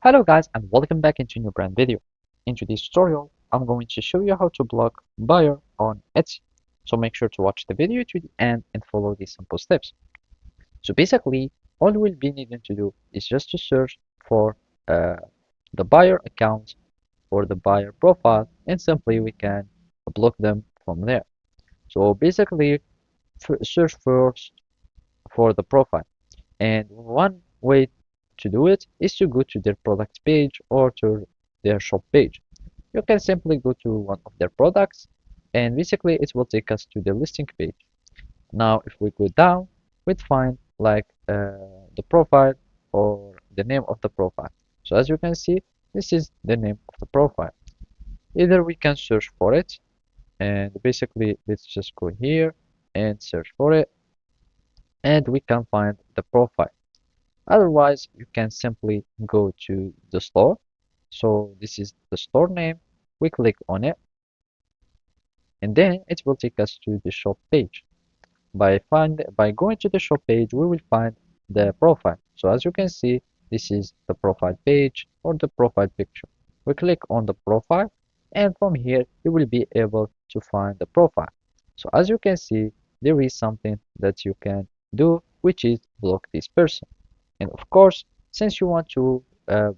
Hello guys and welcome back into a new brand video. In today's tutorial, I'm going to show you how to block buyer on Etsy. So make sure to watch the video to the end and follow these simple steps. So basically, all we'll be needing to do is just to search for uh, the buyer account or the buyer profile, and simply we can block them from there. So basically, search first for the profile. And one way to do it is to go to their product page or to their shop page. You can simply go to one of their products and basically it will take us to the listing page. Now, if we go down, we'd find like the profile or the name of the profile. So as you can see, this is the name of the profile. Either we can search for it and basically let's just go here and search for it and we can find the profile. Otherwise, you can simply go to the store. So this is the store name. We click on it and then it will take us to the shop page. By going to the shop page, we will find the profile. So as you can see, this is the profile page or the profile picture. We click on the profile and from here you will be able to find the profile. So as you can see, there is something that you can do, which is block this person. And of course, since you want to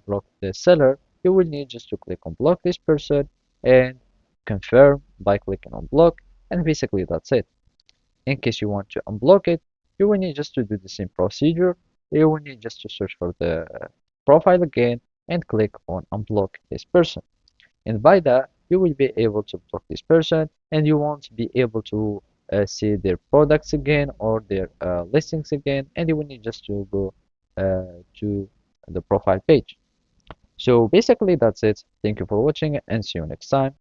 block the seller, you will need just to click on block this person and confirm by clicking on block, and basically that's it. In case you want to unblock it, you will need just to do the same procedure. You will need just to search for the profile again and click on unblock this person. And by that, you will be able to block this person and you won't be able to see their products again or their listings again. And you will need just to go to the profile page. So basically, that's it. Thank you for watching and see you next time.